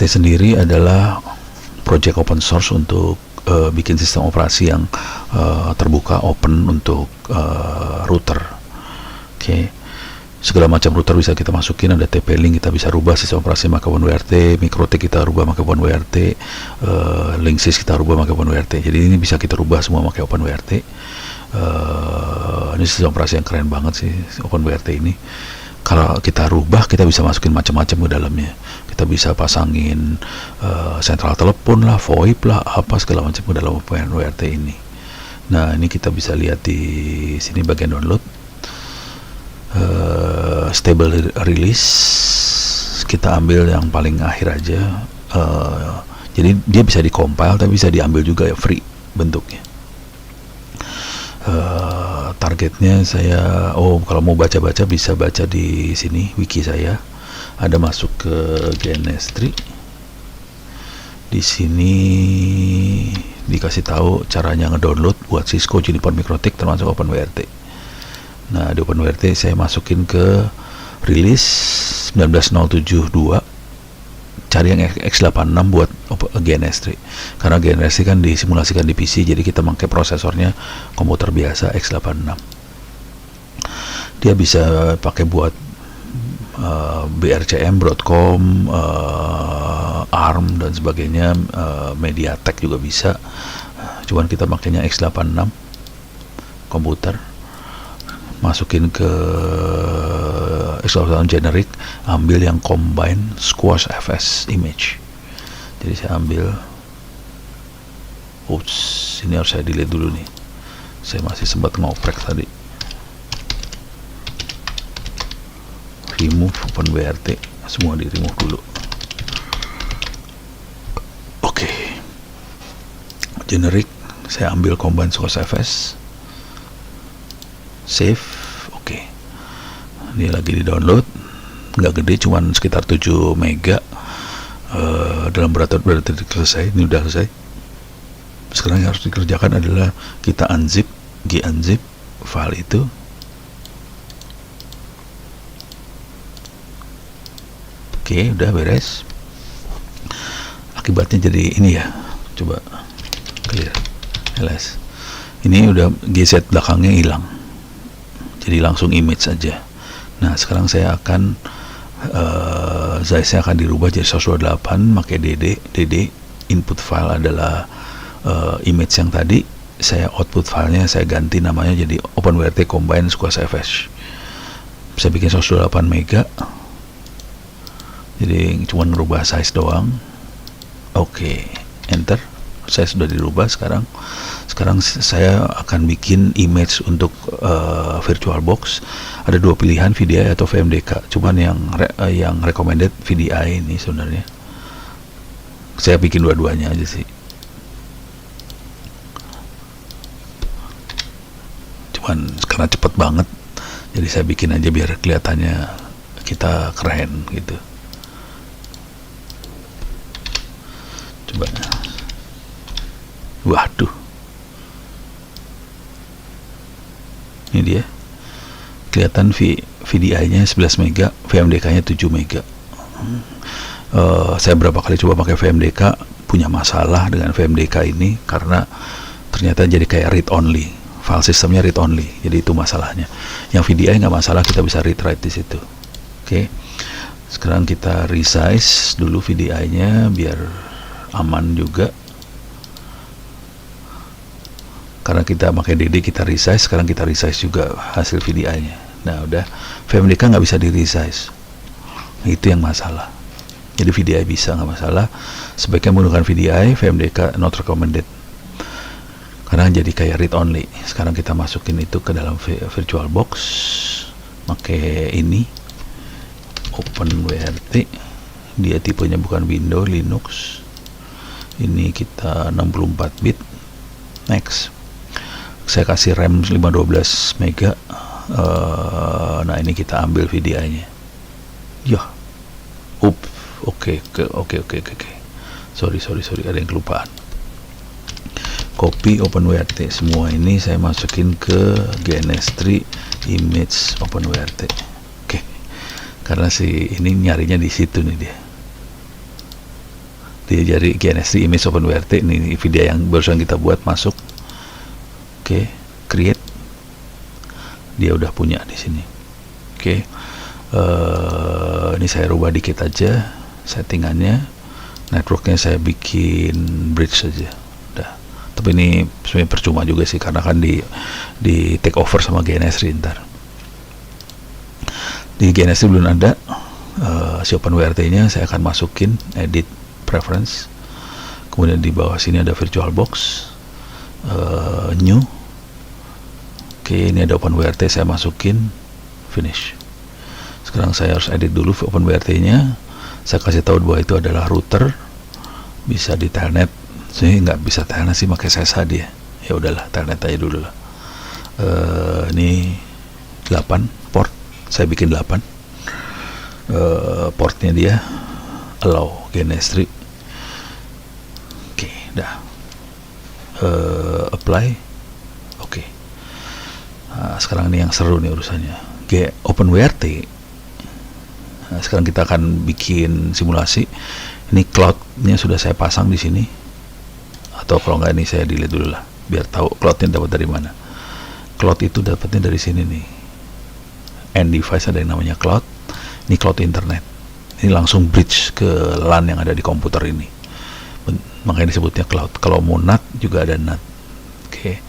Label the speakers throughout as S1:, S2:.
S1: OpenWRT sendiri adalah project open source untuk bikin sistem operasi yang terbuka, open untuk router. Oke. Segala macam router bisa kita masukin, ada TP-Link, kita bisa rubah sistem operasi pakai OpenWRT, MikroTik kita rubah pakai OpenWRT, Linksys kita rubah pakai OpenWRT. Jadi ini bisa kita rubah semua pakai OpenWRT. Ini sistem operasi yang keren banget sih OpenWRT ini. Kalau kita rubah, kita bisa masukin macam-macam ke dalamnya. Kita bisa pasangin sentral telepon lah, VoIP lah, apa segala macam ke dalam OpenWRT ini. Nah, ini kita bisa lihat di sini bagian download. Stable release kita ambil yang paling akhir aja. Jadi dia bisa di-compile tapi bisa diambil juga ya, free bentuknya. Targetnya saya kalau mau baca-baca bisa baca di sini wiki saya. Ada masuk ke GNS3. Di sini dikasih tahu caranya ngedownload buat Cisco, Juniper, MikroTik termasuk OpenWRT. Nah, di OpenWRT saya masukin ke release 19072, cari yang x86 buat GNS3, karena GNS3 kan disimulasikan di PC, jadi kita pakai prosesornya komputer biasa x86. Dia bisa pakai buat BRCM, Broadcom, ARM dan sebagainya, MediaTek juga bisa. Cuman kita pakainya x86 komputer. Masukin ke x86 generic, ambil yang combine squash fs image. Jadi saya ambil, ini harus saya delete dulu nih, saya masih sempat ngoprek tadi. Remove OpenWRT, semua di remove dulu. Oke. Generic saya ambil combine squash fs, save. Oke. Ini lagi di download, nggak gede, cuman sekitar 7 mega. Dalam berarti selesai. Ini udah selesai. Sekarang yang harus dikerjakan adalah kita unzip, unzip file itu. Oke, udah beres. Akibatnya jadi ini ya, coba clear ls. Ini udah gz belakangnya hilang, jadi langsung image saja. Nah, sekarang saya akan size-nya akan dirubah jadi 128, pakai dd input file adalah image yang tadi, saya output filenya saya ganti namanya jadi OpenWRT combine squash fs. Saya bikin 128 mega, jadi cuma ngerubah size doang. Oke, enter. Saya sudah dirubah sekarang. Sekarang saya akan bikin image untuk VirtualBox. Ada dua pilihan, VDI atau VMDK. Cuman yang recommended VDI ini sebenarnya. Saya bikin dua-duanya aja sih. Cuman karena cepet banget, jadi saya bikin aja biar kelihatannya kita keren gitu. Coba. Waduh, ini dia, kelihatan VDI-nya 11 mega, VMDK-nya 7 mega. Saya berapa kali coba pakai VMDK, punya masalah dengan VMDK ini karena ternyata jadi kayak read only, file sistemnya read only, jadi itu masalahnya. Yang VDI nggak masalah, kita bisa read write di situ. Oke, sekarang kita resize dulu VDI-nya biar aman juga. Karena kita pakai DD, kita resize. Sekarang kita resize juga hasil VDI-nya. Nah, udah, VMDK nggak bisa di resize. Itu yang masalah. Jadi VDI bisa, nggak masalah. Sebaiknya menggunakan VDI, VMDK not recommended. Karena jadi kayak read only. Sekarang kita masukin itu ke dalam VirtualBox. Pakai ini, OpenWRT. Dia tipenya bukan Windows, Linux. Ini kita 64 bit. Next. Saya kasih RAM 512 mega. Nah, ini kita ambil VDI-nya. Ya. Oke. Sorry, ada yang kelupaan. Copy OpenWRT. Semua ini saya masukin ke GNS3 image OpenWRT. Oke. Karena ini nyarinya di situ nih dia. Dia jadi GNS3 image OpenWrt. Ini video yang barusan kita buat, masuk. Oke, create. Dia udah punya di sini. Oke, ini saya rubah dikit aja settingannya. Networknya saya bikin bridge saja. Udah. Tapi ini sebenarnya percuma juga sih, karena kan di take over sama GNS3 ntar. Di GNS3 belum ada. Si OpenWrt-nya saya akan masukin edit preference. Kemudian di bawah sini ada VirtualBox, new. Oke, ini ada OpenWrt, saya masukin, finish. Sekarang saya harus edit dulu OpenWrt-nya. Saya kasih tahu bahwa itu adalah router, bisa di telnet. Saya nggak bisa telnet sih, pakai SSH dia. Ya udahlah, telnet aja dulu lah. Ini 8 port, saya bikin 8. Portnya dia allow GNS3. Oke, dah. Apply. Oke. Nah, sekarang ini yang seru nih urusannya. OpenWrt. Nah, sekarang kita akan bikin simulasi. Ini cloudnya sudah saya pasang di sini. Atau kalau nggak, ini saya delete dulu lah, biar tahu cloudnya dapat dari mana. Cloud itu dapatnya dari sini nih. End device ada yang namanya cloud. Ini cloud internet. Ini langsung bridge ke LAN yang ada di komputer ini. Makanya disebutnya cloud. Kalau mau NAT juga ada NAT. Oke.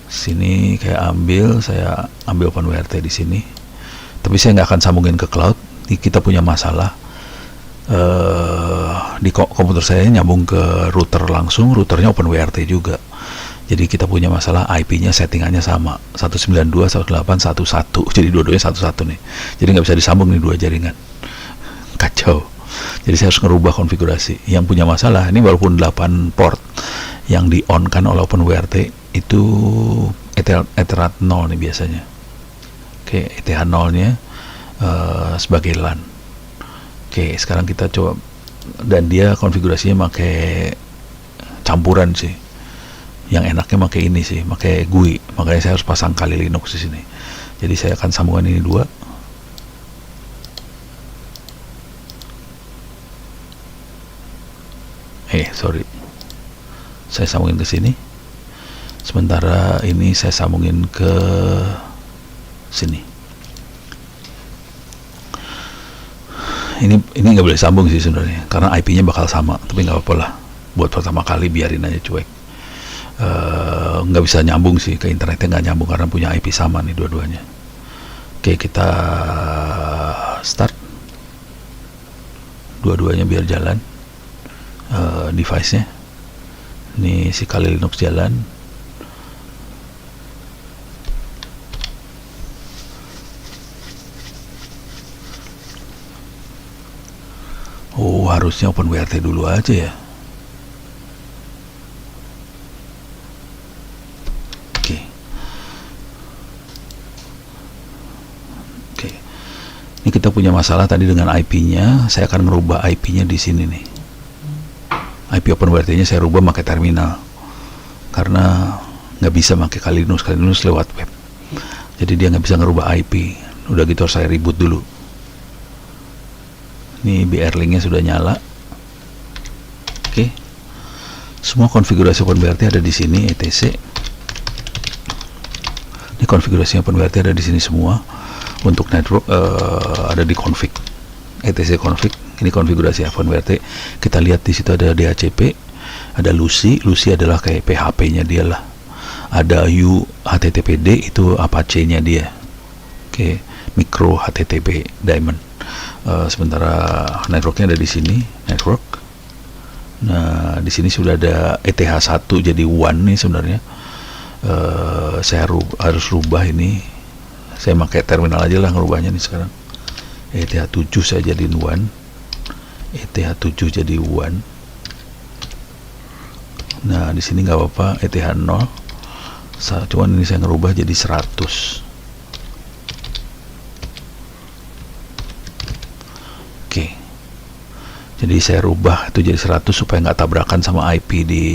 S1: Sini kayak saya ambil OpenWrt di sini. Tapi saya nggak akan sambungin ke cloud. Kita punya masalah. Di komputer saya nyambung ke router langsung. Routernya OpenWrt juga. Jadi kita punya masalah, IP-nya settingannya sama, 192.168.1.1. Jadi dua-duanya 1.1 nih. Jadi nggak bisa disambung nih dua jaringan. Kacau. Jadi saya harus ngerubah konfigurasi. Yang punya masalah, ini walaupun 8 port yang di-on-kan oleh OpenWrt, itu Ethernet 0 nih biasanya. Oke, ETH 0-nya sebagai LAN. Oke, sekarang kita coba. Dan dia konfigurasinya pakai campuran sih. Yang enaknya pakai ini sih, pakai GUI. Makanya saya harus pasang Kali Linux di sini. Jadi saya akan sambungan ini dua. Sorry. Saya sambungin ke sini. Sementara ini saya sambungin ke sini. Ini nggak boleh sambung sih sebenarnya, karena IP-nya bakal sama. Tapi nggak apa-apa lah. Buat pertama kali biarin aja cuek. Nggak bisa nyambung sih ke internetnya, nggak nyambung karena punya IP sama nih dua-duanya. Oke, kita start dua-duanya biar jalan. Device-nya ini si Kali Linux jalan. Harusnya OpenWrt dulu aja ya. Ini kita punya masalah tadi dengan IP-nya. Saya akan merubah IP-nya di sini nih. IP OpenWrt-nya saya rubah pakai terminal, karena nggak bisa pakai Kali Linux lewat web. Jadi dia nggak bisa ngerubah IP. Udah gitu harus saya reboot dulu. Ini BR-Link-nya sudah nyala. Oke. Semua konfigurasi OpenWrt ada di sini, etc. Ini konfigurasi OpenWrt ada di sini semua. Untuk network ada di config, etc config. Ini konfigurasi OpenWrt. Kita lihat di situ ada DHCP, ada Lucy. Lucy adalah kayak PHP-nya dia lah. Ada HTTPD, itu Apache-nya dia. Oke, micro HTTP Diamond. Sementara networknya ada di sini, network. Nah, di sini sudah ada ETH1 jadi WAN nih sebenarnya. Saya harus rubah ini. Saya pakai terminal aja lah ngerubahnya nih sekarang. ETH7 saya jadiin WAN. ETH7 jadi WAN. Nah, di sini nggak apa-apa, ETH0. Cuman ini saya ngerubah jadi 100. Oke. Jadi saya rubah itu jadi 100 supaya nggak tabrakan sama IP di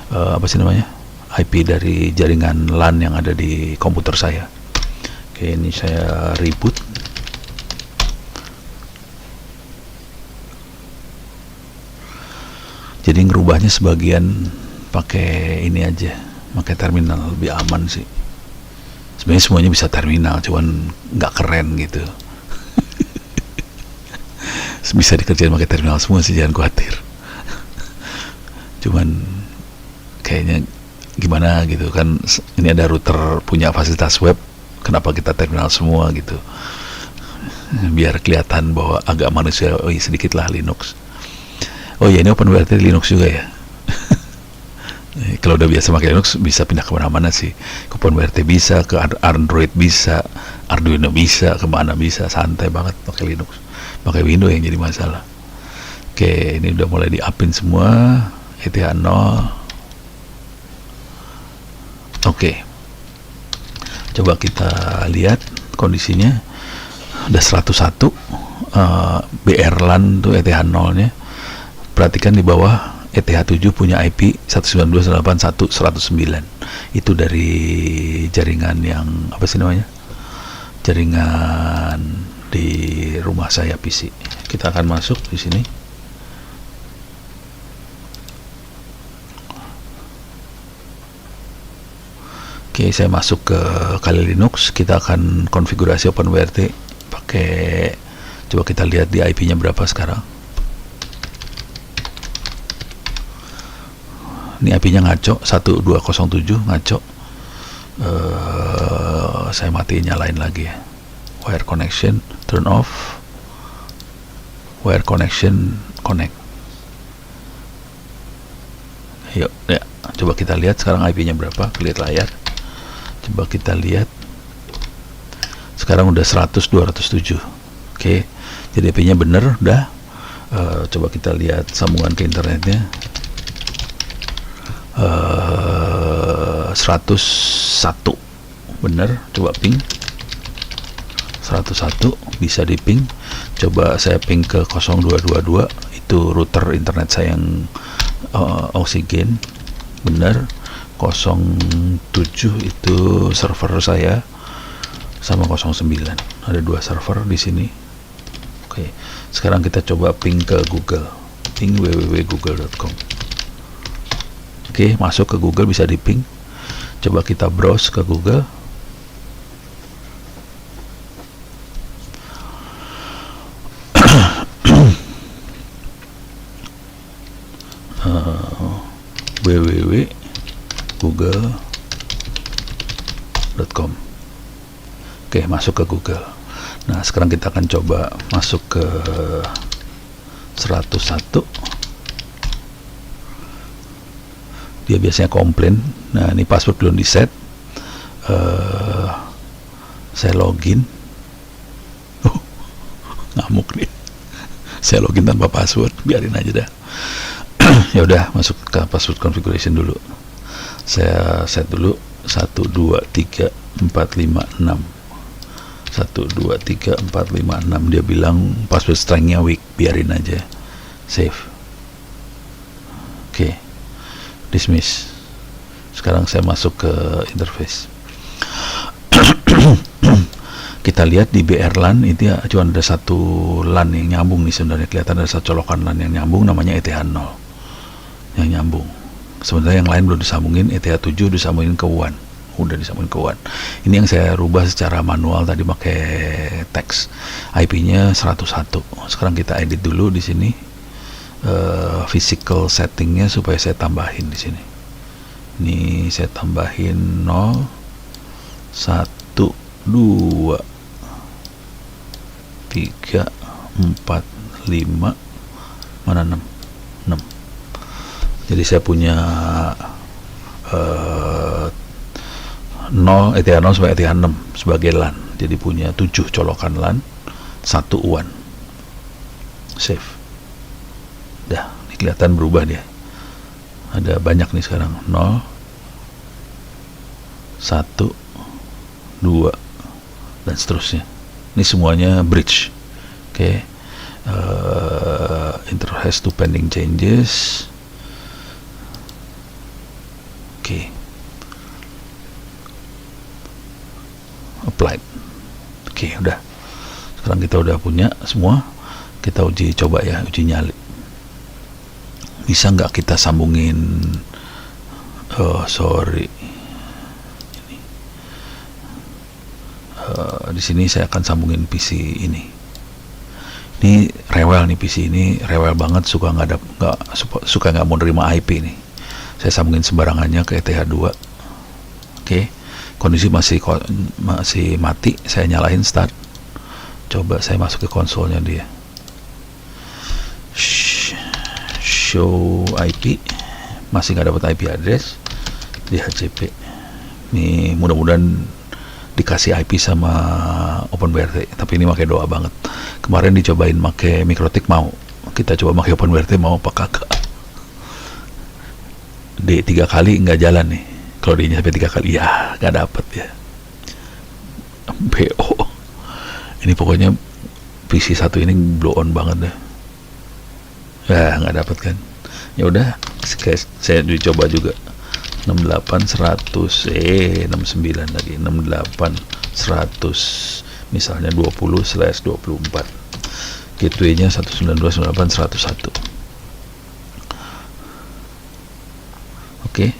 S1: apa sih namanya? IP dari jaringan LAN yang ada di komputer saya. Oke, ini saya reboot. Jadi ngerubahnya sebagian pakai ini aja, pakai terminal, lebih aman sih. Sebenarnya semuanya bisa terminal, cuman nggak keren gitu. Bisa dikerjain pakai terminal semua sih, jangan khawatir. Cuman kayaknya gimana gitu kan, ini ada router punya fasilitas web, kenapa kita terminal semua gitu, biar kelihatan bahwa agak manusiawi sedikit lah Linux. Oh ya, ini OpenWRT Linux juga ya. Kalau udah biasa pakai Linux bisa pindah kemana-mana sih. Ke OpenWRT bisa, ke Android bisa, Arduino bisa, kemana bisa, santai banget pakai Linux. Pakai Windows yang jadi masalah. Oke, ini udah mulai di-upin semua. ETH 0. Oke, coba kita lihat kondisinya. Udah 101 BR LAN tuh ETH 0 nya. Perhatikan di bawah, ETH 7 punya IP 192.168.109. Itu dari jaringan yang apa sih namanya, jaringan di rumah saya PC. Kita akan masuk di sini. Oke, saya masuk ke Kali Linux. Kita akan konfigurasi OpenWRT pakai, coba kita lihat di IP-nya berapa sekarang. Ini IP-nya ngaco, 1207 ngaco. Saya matiin, nyalain lagi ya. Wire connection turn off, wire connection connect. Yuk ya, coba kita lihat sekarang IP-nya berapa, lihat layar. Coba kita lihat sekarang udah 100.207. Oke, jadi IP-nya bener udah. Coba kita lihat sambungan ke internetnya. 101 bener, coba ping 101, bisa di ping. Coba saya ping ke 0222, itu router internet saya yang Oxygen, bener. 07 itu server saya, sama 09, ada dua server di sini. Oke, sekarang kita coba ping ke Google, ping www.google.com. Oke, masuk ke Google, bisa di ping. Coba kita browse ke Google. www.google.com. Oke, masuk ke Google. Nah, sekarang kita akan coba masuk ke 101. Dia biasanya komplain. Nah, ini password belum di set. Saya login. Ngamuk nih. Saya login tanpa password, biarin aja dah. Ya udah, masuk ke password configuration dulu. Saya set dulu 123456. 123456. Dia bilang password strength-nya weak, biarin aja. Save. Oke. Dismiss. Sekarang saya masuk ke interface. Kita lihat di BR LAN itu ya, cuma ada satu LAN yang nyambung nih sebenarnya. Kelihatan ada satu colokan LAN yang nyambung, namanya ETH 0 yang nyambung. Sebenarnya yang lain belum disambungin. ETH 7 disambungin ke WAN, udah disambungin ke WAN. Ini yang saya rubah secara manual tadi pakai teks. IP-nya 101. Sekarang kita edit dulu di sini. Physical settingnya supaya saya tambahin di sini. Ini saya tambahin 0, 1, 2, 3, 4, 5, mana 6, 6. Jadi saya punya 0, ETH 0 sebagai ETH 6 sebagai LAN. Jadi punya 7 colokan LAN, 1 WAN. Save. Dah, ini kelihatan berubah dia. Ada banyak nih sekarang. 0, 1, 2, dan seterusnya. Ini semuanya bridge. Oke. Enter has to pending changes. Oke. Applied. Oke, udah. Sekarang kita udah punya semua. Kita uji coba ya, uji nyali. bisa nggak kita sambungin, sorry, di sini saya akan sambungin PC ini. Ini rewel nih, PC ini rewel banget, suka nggak mau nerima IP nih. Saya sambungin sembarangannya ke ETH2. Oke, kondisi masih mati. Saya nyalain start. Coba saya masuk ke konsolnya dia. Show IP, masih nggak dapat IP address di HCP. Ini mudah-mudahan dikasih IP sama OpenWRT, tapi ini pakai doa banget. Kemarin dicobain pakai Mikrotik, mau. Kita coba pakai OpenWRT, mau apa kagak. D 3 kali nggak jalan nih. Kalau D-nya sampai 3 kali, ya nggak dapet ya. BO. Ini pokoknya PC satu ini blow on banget deh. Ya nggak dapet kan. Ya udah, saya dicoba juga. 68 100 69 lagi 68 100 misalnya 20/24, gateway-nya 192.168.101. Oke,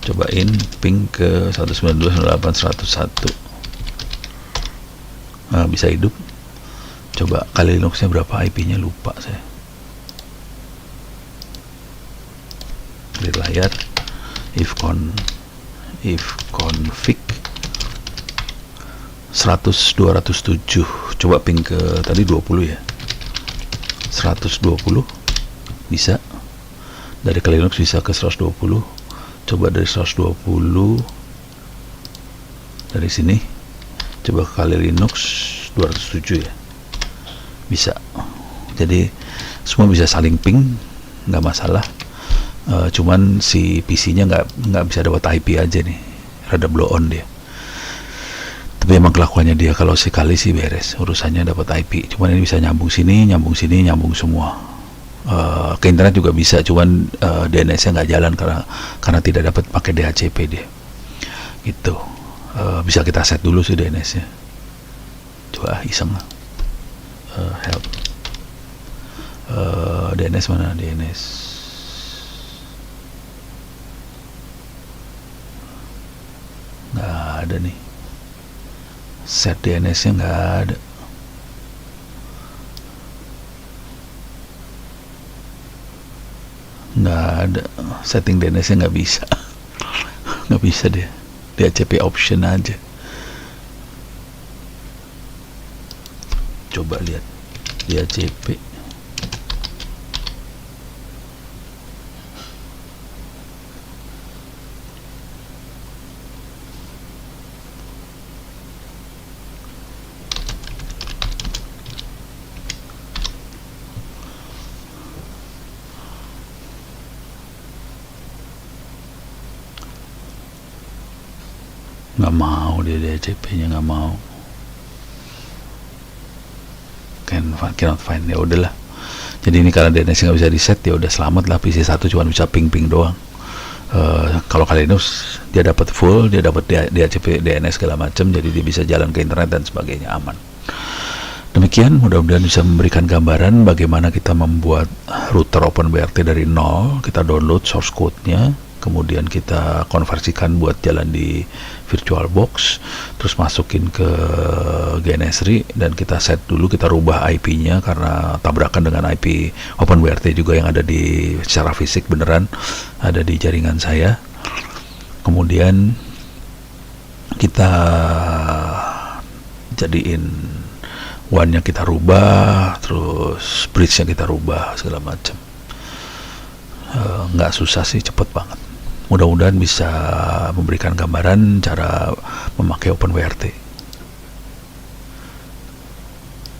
S1: cobain ping ke 192.168.101. Nah, bisa hidup. Coba kali Linux-nya berapa IP-nya, lupa saya. Clear layar. If config 100.207, coba ping ke tadi 20 ya, 120 bisa, dari kali Linux bisa ke 120. Coba dari 120 dari sini, coba ke kali Linux 207 ya, bisa. Jadi semua bisa saling ping, nggak masalah. Cuman si PC-nya nggak bisa dapat IP aja nih, rada blow on dia. Tapi emang kelakuannya dia, kalau sekali sih beres urusannya dapat IP. Cuman ini bisa nyambung sini, nyambung sini, nyambung semua. Ke internet juga bisa, cuman DNS-nya nggak jalan karena tidak dapat pakai DHCP dia. Gitu. Bisa kita set dulu sih DNS-nya. Coba iseng. Help. DNS mana? DNS. Nggak ada nih, set DNS-nya nggak ada. Nggak ada, setting DNS-nya nggak bisa. Nggak bisa dia DHCP option aja. Coba lihat DHCP. Nggak mau dia, DHCP-nya nggak mau. Cannot find, ya udahlah. Jadi ini karena DNS nggak bisa di set, ya udah selamat lah. PC 1 cuma bisa ping doang. Kalau kali Linux dia dapat full, dia dapat DHCP, DNS segala macam, jadi dia bisa jalan ke internet dan sebagainya, aman. Demikian, mudah-mudahan bisa memberikan gambaran bagaimana kita membuat router OpenWRT dari nol. Kita download source code-nya, kemudian kita konversikan buat jalan di VirtualBox, terus masukin ke GNS3, dan kita set dulu, kita rubah IP-nya karena tabrakan dengan IP OpenWRT juga yang ada di secara fisik beneran ada di jaringan saya. Kemudian kita jadiin WAN-nya kita rubah, terus bridge-nya kita rubah segala macam. Nggak susah sih, cepet banget. Mudah-mudahan bisa memberikan gambaran cara memakai OpenWRT.